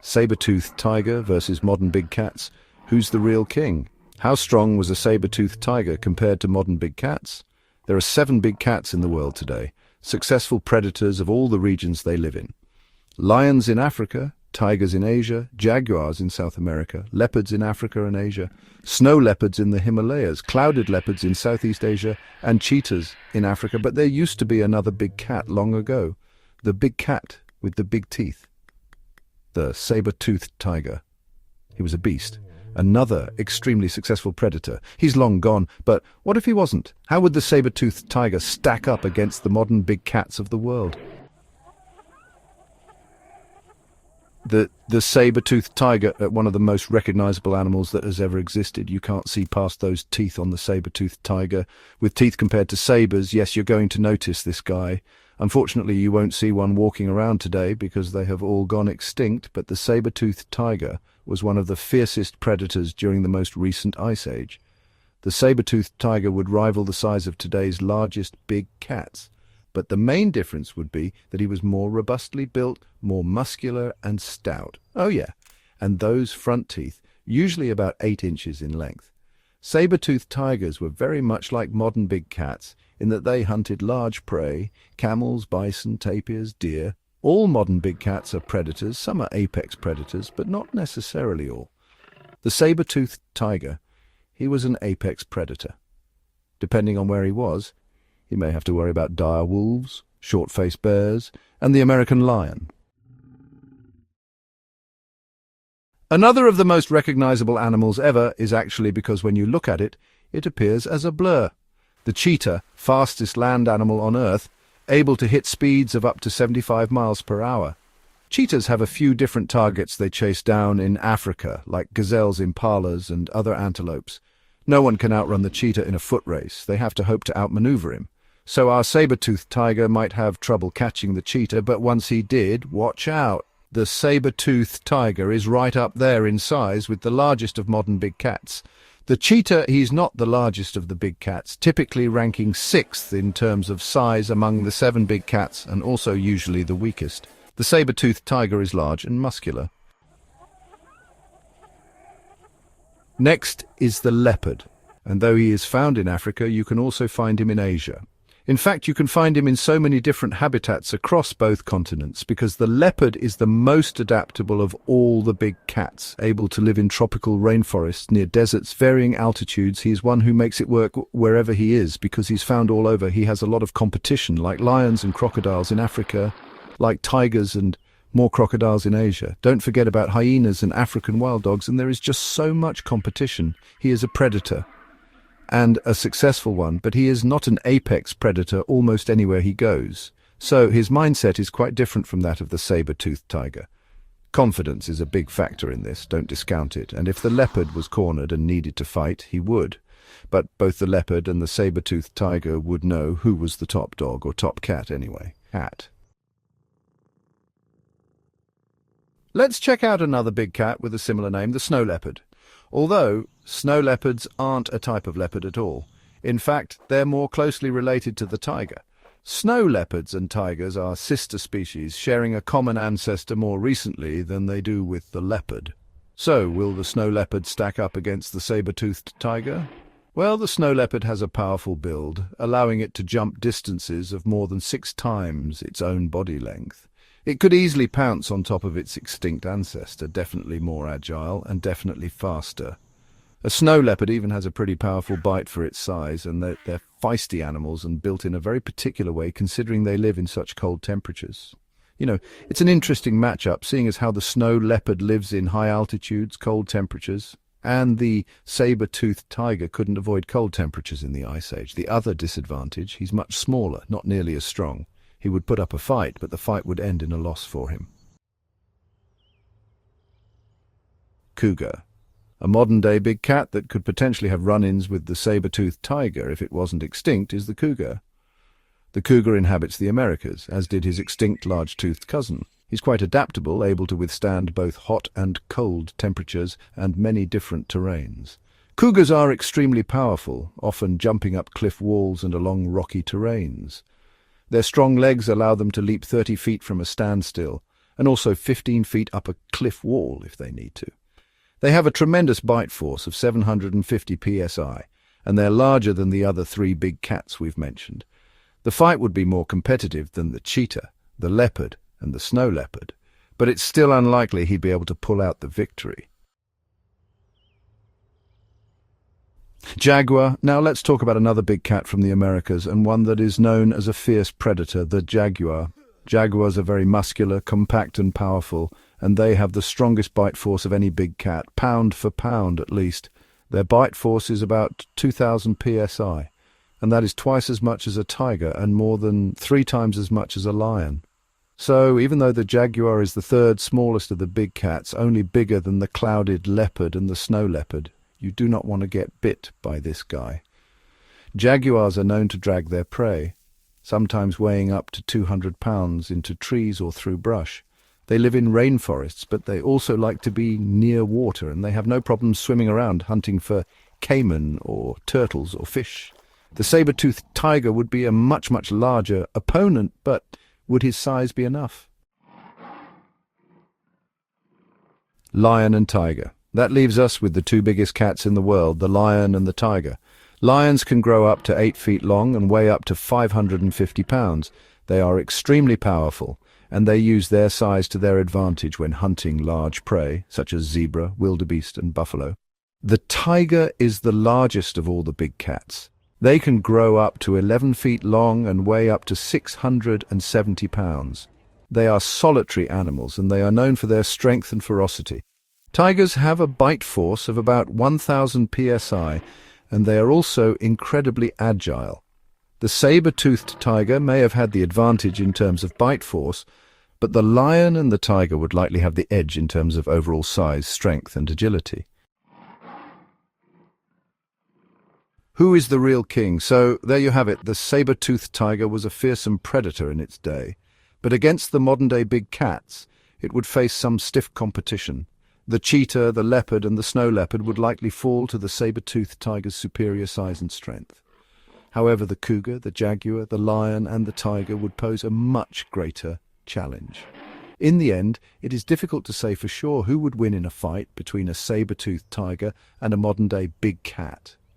Saber-toothed tiger versus modern big cats. Who's the real king? How strong was a saber-toothed tiger compared to modern big cats? There are 7 big cats in the world today, successful predators of all the regions they live in. Lions in Africa, tigers in Asia, jaguars in South America, leopards in Africa and Asia, snow leopards in the Himalayas, clouded leopards in Southeast Asia, and cheetahs in Africa. But there used to be another big cat long ago, the big cat with the big teeth. The saber-toothed tiger. He was a beast, another extremely successful predator. He's long gone, but what if he wasn't? How would the saber-toothed tiger stack up against the modern big cats of the world? The saber-toothed tiger, one of the most recognizable animals that has ever existed. You can't see past those teeth on the saber-toothed tiger. With teeth compared to sabers, yes, you're going to notice this guy. Unfortunately, you won't see one walking around today because they have all gone extinct, but the saber-toothed tiger was one of the fiercest predators during the most recent ice age. The saber-toothed tiger would rival the size of today's largest big cats. But the main difference would be that he was more robustly built, more muscular and stout. Oh yeah, and those front teeth, usually about 8 inches in length. Saber-toothed tigers were very much like modern big cats in that they hunted large prey, camels, bison, tapirs, deer. All modern big cats are predators, some are apex predators, but not necessarily all. The saber-toothed tiger, he was an apex predator. Depending on where he was, he may have to worry about dire wolves, short-faced bears, and the American lion. Another of the most recognizable animals ever is actually because when you look at it, it appears as a blur. The cheetah, fastest land animal on Earth, able to hit speeds of up to 75 miles per hour. Cheetahs have a few different targets they chase down in Africa, like gazelles, impalas, and other antelopes. No one can outrun the cheetah in a foot race. They have to hope to outmaneuver him. So our saber-toothed tiger might have trouble catching the cheetah, but once he did, watch out. The saber-toothed tiger is right up there in size with the largest of modern big cats. The cheetah, he's not the largest of the big cats, typically ranking 6th in terms of size among the 7 big cats and also usually the weakest. The saber-toothed tiger is large and muscular. Next is the leopard, and though he is found in Africa, you can also find him in Asia. In fact, you can find him in so many different habitats across both continents because the leopard is the most adaptable of all the big cats, able to live in tropical rainforests near deserts, varying altitudes. He's one who makes it work wherever he is because he's found all over. He has a lot of competition, like lions and crocodiles in Africa, like tigers and more crocodiles in Asia. Don't forget about hyenas and African wild dogs, and there is just so much competition. He is a predator, and a successful one, but he is not an apex predator almost anywhere he goes. So his mindset is quite different from that of the saber-toothed tiger. Confidence is a big factor in this, don't discount it, and if the leopard was cornered and needed to fight, he would. But both the leopard and the saber-toothed tiger would know who was the top dog, or top cat anyway. Cat. Let's check out another big cat with a similar name, the snow leopard. Although snow leopards aren't a type of leopard at all. In fact, they're more closely related to the tiger. Snow leopards and tigers are sister species, sharing a common ancestor more recently than they do with the leopard. So, will the snow leopard stack up against the saber-toothed tiger? Well, the snow leopard has a powerful build, allowing it to jump distances of more than 6 times its own body length. It could easily pounce on top of its extinct ancestor, definitely more agile and definitely faster. A snow leopard even has a pretty powerful bite for its size, and they're feisty animals and built in a very particular way considering they live in such cold temperatures. You know, it's an interesting matchup, seeing as how the snow leopard lives in high altitudes, cold temperatures, and the saber-toothed tiger couldn't avoid cold temperatures in the Ice Age. The other disadvantage, he's much smaller, not nearly as strong. He would put up a fight, but the fight would end in a loss for him. Cougar. A modern-day big cat that could potentially have run-ins with the saber-toothed tiger if it wasn't extinct is the cougar. The cougar inhabits the Americas, as did his extinct large-toothed cousin. He's quite adaptable, able to withstand both hot and cold temperatures and many different terrains. Cougars are extremely powerful, often jumping up cliff walls and along rocky terrains. Their strong legs allow them to leap 30 feet from a standstill, and also 15 feet up a cliff wall if they need to. They have a tremendous bite force of 750 psi, and they're larger than the other three big cats we've mentioned. The fight would be more competitive than the cheetah, the leopard, and the snow leopard, but it's still unlikely he'd be able to pull out the victory. Jaguar. Now let's talk about another big cat from the Americas, and one that is known as a fierce predator, the jaguar. Jaguars are very muscular, compact and powerful, and they have the strongest bite force of any big cat, pound for pound at least. Their bite force is about 2,000 psi, and that is twice as much as a tiger and more than 3 times as much as a lion. So, even though the jaguar is the third smallest of the big cats, only bigger than the clouded leopard and the snow leopard, you do not want to get bit by this guy. Jaguars are known to drag their prey, sometimes weighing up to 200 pounds, into trees or through brush. They live in rainforests, but they also like to be near water, and they have no problem swimming around hunting for caiman or turtles or fish. The saber-toothed tiger would be a much, much larger opponent, but would his size be enough? Lion and tiger. That leaves us with the two biggest cats in the world, the lion and the tiger. Lions can grow up to 8 feet long and weigh up to 550 pounds. They are extremely powerful, and they use their size to their advantage when hunting large prey, such as zebra, wildebeest, and buffalo. The tiger is the largest of all the big cats. They can grow up to 11 feet long and weigh up to 670 pounds. They are solitary animals, and they are known for their strength and ferocity. Tigers have a bite force of about 1,000 psi, and they are also incredibly agile. The saber-toothed tiger may have had the advantage in terms of bite force, but the lion and the tiger would likely have the edge in terms of overall size, strength, and agility. Who is the real king? So, there you have it. The saber-toothed tiger was a fearsome predator in its day, but against the modern-day big cats, it would face some stiff competition. The cheetah, the leopard, and the snow leopard would likely fall to the saber-toothed tiger's superior size and strength. However, the cougar, the jaguar, the lion, and the tiger would pose a much greater challenge. In the end, it is difficult to say for sure who would win in a fight between a saber-toothed tiger and a modern-day big cat.